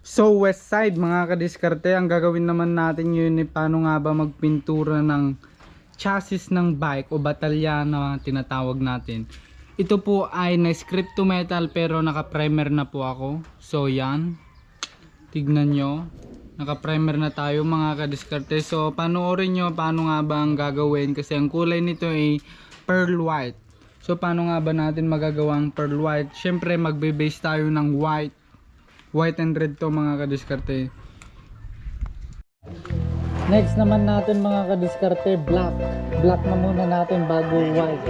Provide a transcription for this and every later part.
So west side mga kadiskarte, ang gagawin naman natin yun ay paano nga ba magpintura ng chassis ng bike o batalya na tinatawag natin. Ito po ay na script to metal pero naka primer na po ako. So yan, tignan nyo, naka primer na tayo mga kadiskarte. So panoorin nyo paano nga ba ang gagawin, kasi ang kulay nito ay pearl white. So paano nga ba natin magagawa ang pearl white? Syempre magbe-base tayo ng white and red to mga kadiskarte. Next naman natin mga kadiskarte, black na muna natin bago white.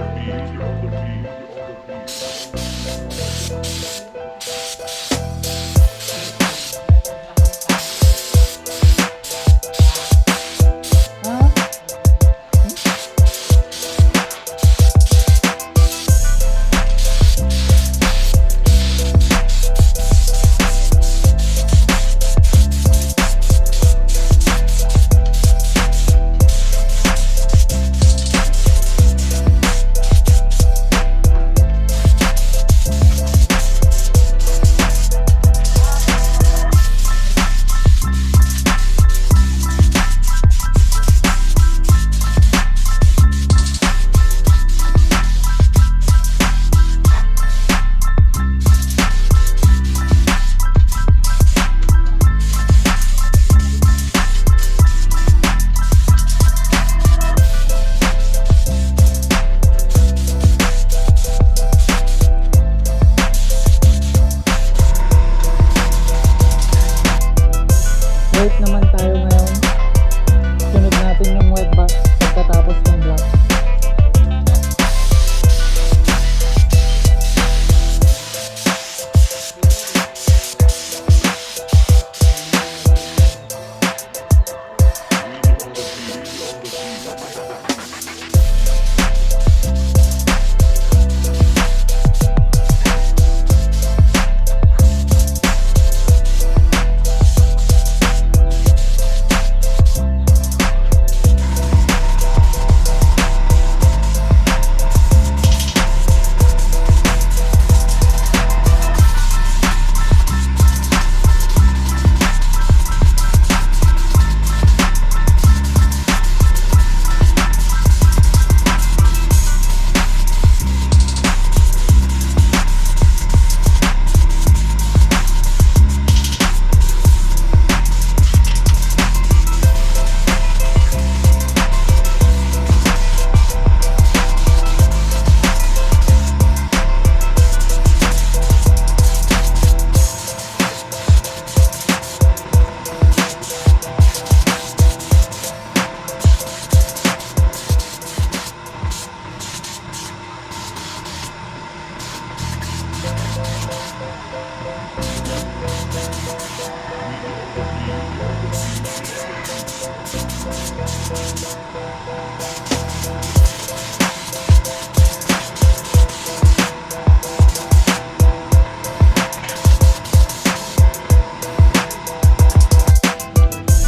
White naman tayo ngayon. Sunod natin yung white back pagkatapos ng black.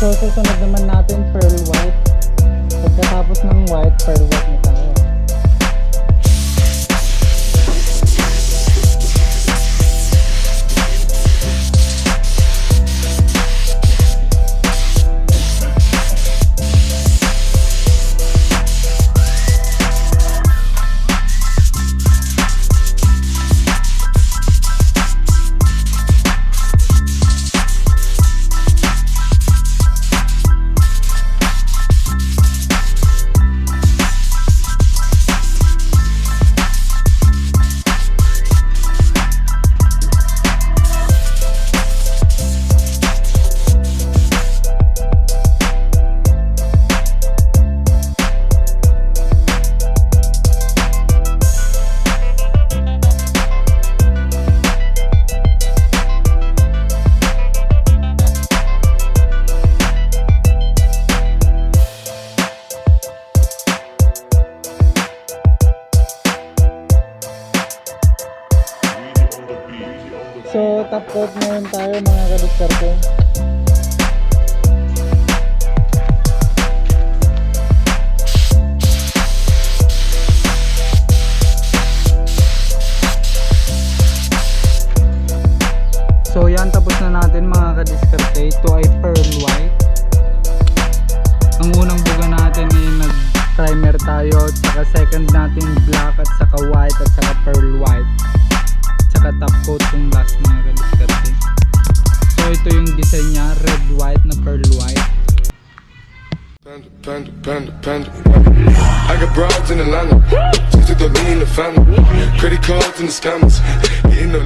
So susunod naman natin pearl white. Pagkatapos ng white, pearl white na tayo. So top coat ngayon tayo mga kadiskarte. So yan, tapos na natin natin mga kadiskarte, ito ay pearl white. Ang unang buga natin ay nag-primer tayo, at saka second natin black, at saka white, at saka pearl white, at saka top coat yung last mga kadiskarte. So ito yung design niya, red white na pearl white. Panda. I got broads in Atlanta. Just took the lean in the family. Credit cards and the scammers. Getting the